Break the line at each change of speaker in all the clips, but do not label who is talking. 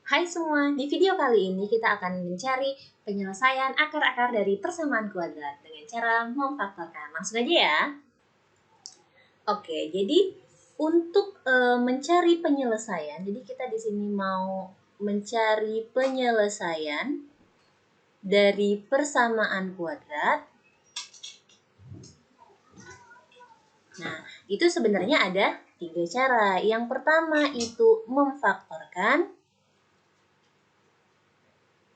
Hai semua, di video kali ini kita akan mencari penyelesaian akar-akar dari persamaan kuadrat dengan cara memfaktorkan. Langsung aja ya. Oke, jadi untuk mencari penyelesaian, jadi kita di sini mau mencari penyelesaian dari persamaan kuadrat. Nah, itu sebenarnya ada 3 cara. Yang pertama itu memfaktorkan.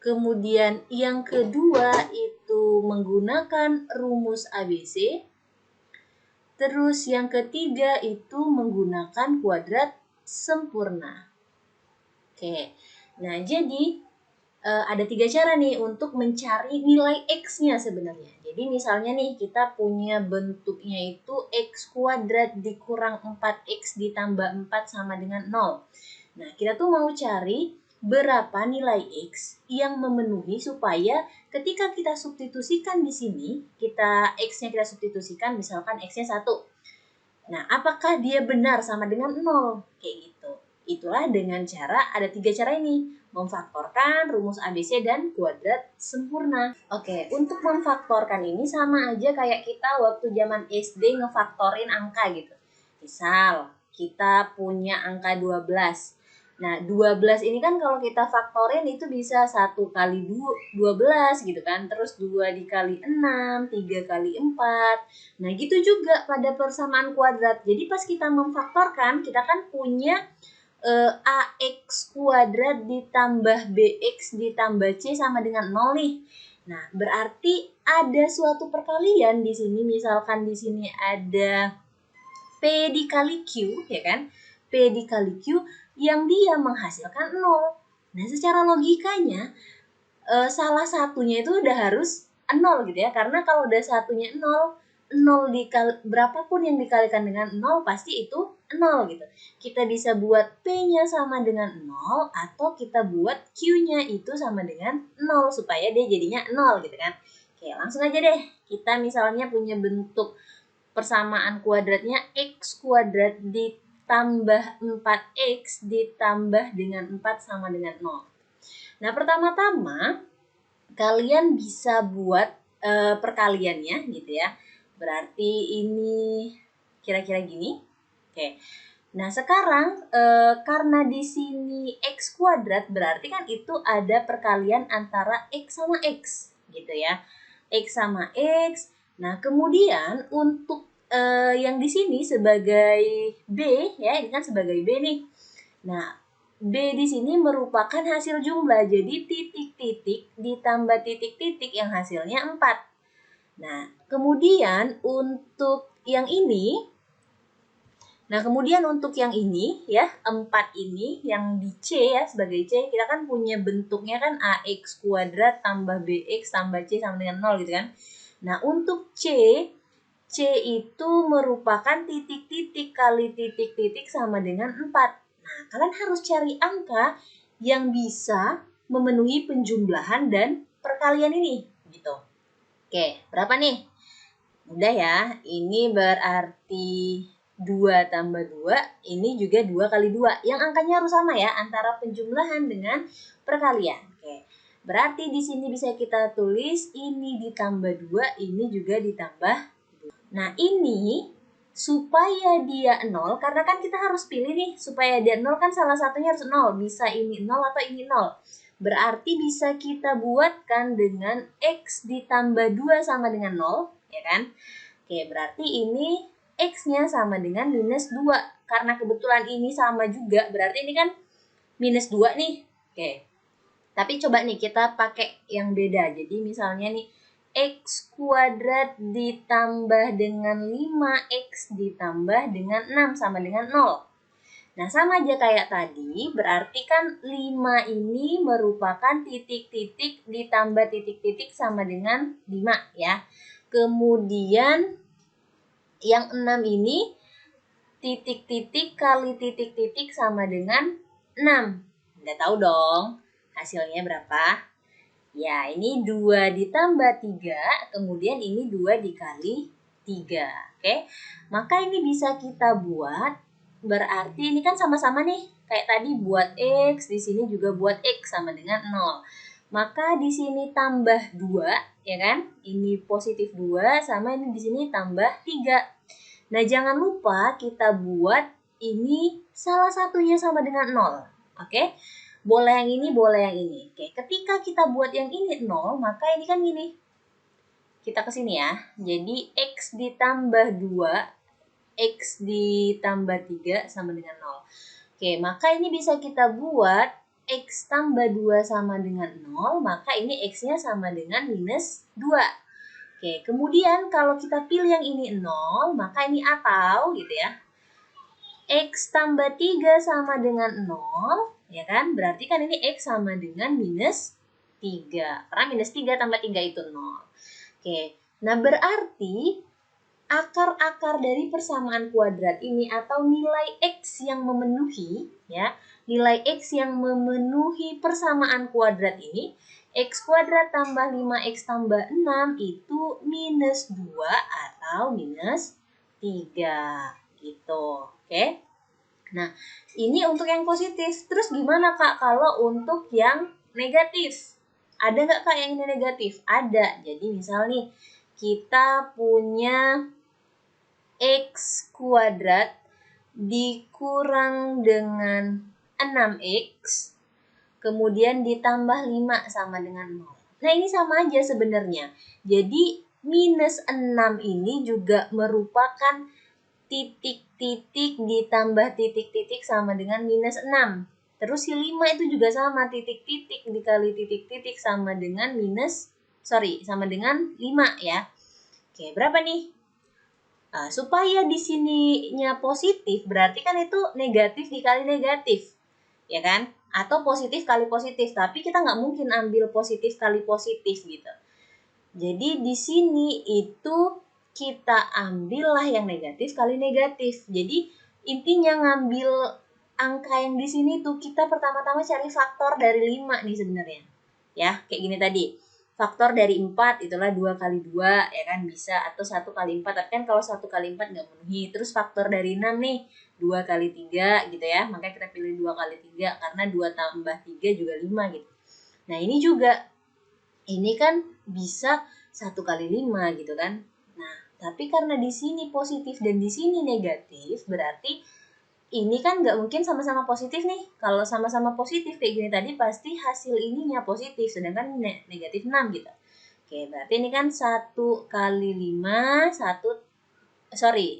Kemudian yang kedua itu menggunakan rumus ABC. Terus yang ketiga itu menggunakan kuadrat sempurna. Oke, nah jadi ada 3 cara nih untuk mencari nilai X-nya sebenarnya. Jadi misalnya nih kita punya bentuknya itu X kuadrat dikurang 4X ditambah 4 sama dengan 0. Nah, kita tuh mau cari berapa nilai X yang memenuhi supaya ketika kita substitusikan di sini, X-nya kita substitusikan, misalkan X-nya 1. Nah, apakah dia benar sama dengan 0? Kayak gitu. Itulah dengan cara, ada 3 cara ini. Memfaktorkan, rumus ABC, dan kuadrat sempurna. Oke, untuk memfaktorkan ini sama aja kayak kita waktu zaman SD ngefaktorin angka gitu. Misal, kita punya angka 12. Nah, 12 ini kan kalau kita faktorin itu bisa 1 kali 12 gitu kan. Terus 2 dikali 6, 3 kali 4. Nah, gitu juga pada persamaan kuadrat. Jadi pas kita memfaktorkan, kita kan punya AX kuadrat ditambah BX ditambah C sama dengan 0 nih. Nah, berarti ada suatu perkalian di sini. Misalkan di sini ada P dikali Q, ya kan? P dikali Q yang dia menghasilkan 0. Nah, secara logikanya salah satunya itu udah harus 0 gitu ya. Karena kalau udah satunya 0 dikali berapapun yang dikalikan dengan 0 pasti itu 0 gitu. Kita bisa buat P-nya sama dengan 0 atau kita buat Q-nya itu sama dengan 0 supaya dia jadinya 0 gitu kan. Oke, langsung aja deh. Kita misalnya punya bentuk persamaan kuadratnya X kuadrat ditambah 4X ditambah dengan 4 sama dengan 0. Nah, pertama-tama kalian bisa buat perkaliannya gitu ya. Berarti ini kira-kira gini. Oke. Nah, sekarang karena di sini X kuadrat berarti kan itu ada perkalian antara X sama X gitu ya. X sama X. Nah, kemudian untuk yang di sini sebagai B ya, ini kan sebagai B nih. Nah, B di sini merupakan hasil jumlah. Jadi titik-titik ditambah titik-titik yang hasilnya 4. Nah, kemudian untuk yang ini, ya, 4 ini yang di C ya, sebagai C, kita kan punya bentuknya kan AX kuadrat tambah BX tambah C sama dengan 0 gitu kan. Nah, untuk C itu merupakan titik-titik kali titik-titik sama dengan 4. Nah, kalian harus cari angka yang bisa memenuhi penjumlahan dan perkalian ini, gitu. Oke, berapa nih? Mudah ya, ini berarti 2 tambah 2, ini juga 2 kali 2. Yang angkanya harus sama ya, antara penjumlahan dengan perkalian. Oke, berarti di sini bisa kita tulis ini ditambah 2, ini juga ditambah 2. Nah, ini supaya dia 0, karena kan kita harus pilih nih, supaya dia 0 kan salah satunya harus 0. Bisa ini 0 atau ini 0. Berarti bisa kita buatkan dengan X ditambah 2 sama dengan 0, ya kan? Oke, berarti ini X-nya sama dengan minus 2. Karena kebetulan ini sama juga, berarti ini kan minus 2 nih. Oke, tapi coba nih kita pakai yang beda. Jadi misalnya nih, X kuadrat ditambah dengan 5X ditambah dengan 6 sama dengan 0. Nah, sama aja kayak tadi, berarti kan 5 ini merupakan titik-titik ditambah titik-titik sama dengan 5 ya. Kemudian yang 6 ini titik-titik kali titik-titik sama dengan 6. Udah tahu dong hasilnya berapa? Ya, ini 2 ditambah 3, kemudian ini 2 dikali 3. Oke, maka ini bisa kita buat Berarti ini kan sama-sama nih. Kayak tadi buat X, di sini juga buat X sama dengan 0. Maka di sini tambah 2, ya kan? Ini positif 2 sama ini di sini tambah 3. Nah, jangan lupa kita buat ini salah satunya sama dengan 0. Oke? Boleh yang ini, boleh yang ini. Oke, ketika kita buat yang ini 0, maka ini kan gini. Kita ke sini ya. Jadi X ditambah 2, X ditambah 3 sama dengan 0. Oke, maka ini bisa kita buat X tambah 2 sama dengan 0, maka ini X-nya sama dengan minus 2. Oke, kemudian kalau kita pilih yang ini 0, maka ini atau gitu ya. X tambah 3 sama dengan 0, ya kan? Berarti kan ini X sama dengan minus 3. Karena minus 3 tambah 3 itu 0. Oke, nah berarti akar-akar dari persamaan kuadrat ini atau nilai X yang memenuhi, ya, nilai X yang memenuhi persamaan kuadrat ini, X kuadrat tambah 5X tambah 6 itu minus 2 atau minus 3, gitu. Oke? Nah, ini untuk yang positif. Terus gimana, Kak, kalau untuk yang negatif? Ada nggak, Kak, yang ini negatif? Ada. Jadi misal nih, kita punya X kuadrat dikurang dengan 6X, kemudian ditambah 5 sama dengan 0. Nah, ini sama aja sebenarnya. Jadi, minus 6 ini juga merupakan titik-titik ditambah titik-titik sama dengan minus 6. Terus si 5 itu juga sama, titik-titik dikali titik-titik sama dengan sama dengan 5 ya. Oke, berapa nih? Supaya di sininya positif, berarti kan itu negatif dikali negatif, ya kan? Atau positif kali positif, tapi kita nggak mungkin ambil positif kali positif gitu. Jadi di sini itu kita ambillah yang negatif kali negatif. Jadi intinya ngambil angka yang di sini tuh kita pertama-tama cari faktor dari 5 nih sebenarnya. Ya, kayak gini tadi. Faktor dari 4 itulah 2 kali 2 ya kan bisa, atau 1 kali 4, tapi kan kalau 1 kali 4 nggak memenuhi. Terus faktor dari 6 nih 2 kali 3 gitu ya, makanya kita pilih 2 kali 3 karena 2 tambah 3 juga 5 gitu. Nah ini juga, ini kan bisa 1 kali 5 gitu kan. Nah tapi karena di sini positif dan di sini negatif, berarti ini kan nggak mungkin sama-sama positif nih. Kalau sama-sama positif kayak gini tadi pasti hasil ininya positif, sedangkan negatif 6 gitu. Oke, berarti ini kan 1 kali 5,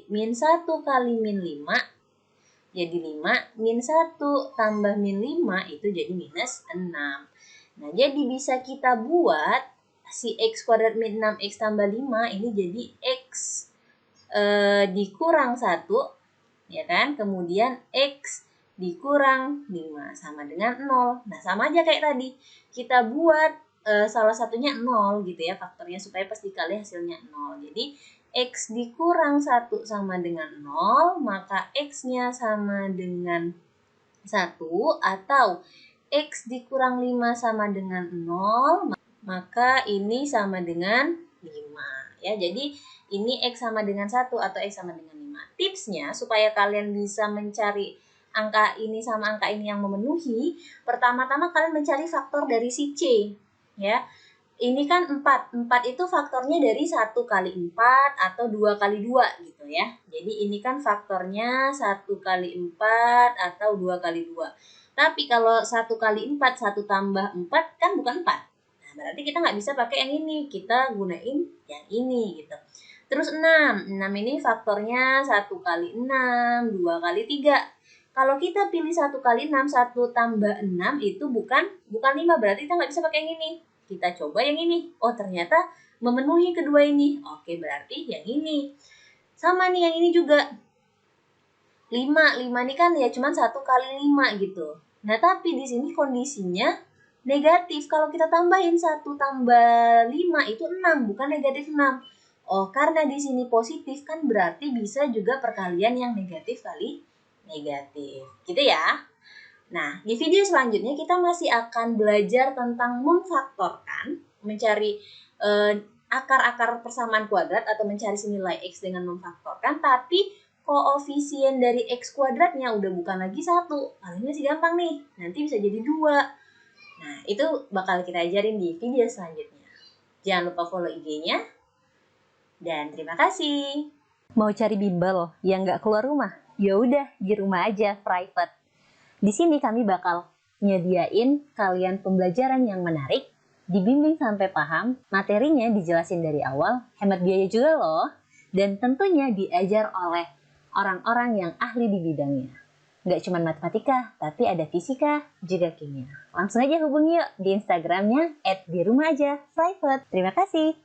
min 1 kali min 5 jadi 5, min 1 tambah min 5 itu jadi minus 6. Nah, jadi bisa kita buat si X kuadrat min 6X tambah 5 ini jadi X dikurang 1, ya kan? Kemudian X dikurang 5 sama dengan 0. Nah, sama aja kayak tadi. Kita buat salah satunya 0 gitu ya faktornya supaya pas dikali hasilnya 0. Jadi X dikurang 1 sama dengan 0, maka X-nya sama dengan 1, atau X dikurang 5 sama dengan 0, maka ini sama dengan 5. Ya, jadi ini X sama dengan 1 atau X sama dengan 5. Tipsnya supaya kalian bisa mencari angka ini sama angka ini yang memenuhi, pertama-tama kalian mencari faktor dari si C. Ya, ini kan 4. 4 itu faktornya dari 1 kali 4 atau 2 kali 2 gitu ya. Jadi ini kan faktornya 1 kali 4 atau 2 kali 2. Tapi kalau 1 kali 4, 1 tambah 4 kan bukan 4. Nah, berarti kita nggak bisa pakai yang ini. Kita gunain yang ini gitu. Terus 6. 6 ini faktornya 1 kali 6, 2 kali 3. Kalau kita pilih 1 kali 6, 1 tambah 6 itu bukan 5. Berarti kita nggak bisa pakai yang ini. Kita coba yang ini. Oh, ternyata memenuhi kedua ini. Oke, berarti yang ini. Sama nih yang ini juga. 5 ini kan ya cuma 1 kali 5 gitu. Nah, tapi di sini kondisinya negatif. Kalau kita tambahin 1 tambah 5 itu 6, bukan negatif 6. Oh, karena di sini positif kan berarti bisa juga perkalian yang negatif kali negatif. Gitu ya. Nah, di video selanjutnya kita masih akan belajar tentang memfaktorkan, mencari akar-akar persamaan kuadrat atau mencari nilai X dengan memfaktorkan, tapi koefisien dari X kuadratnya udah bukan lagi 1. Kali ini masih gampang nih, nanti bisa jadi 2. Nah, itu bakal kita ajarin di video selanjutnya. Jangan lupa follow IG-nya. Dan terima kasih.
Mau cari bimbel yang nggak keluar rumah? Ya udah, di rumah aja, private. Di sini kami bakal nyediain kalian pembelajaran yang menarik, dibimbing sampai paham, materinya dijelasin dari awal, hemat biaya juga loh, dan tentunya diajar oleh orang-orang yang ahli di bidangnya. Nggak cuma matematika, tapi ada fisika, juga kimia. Langsung aja hubungi yuk di Instagramnya @dirumahajapprivate. Terima kasih.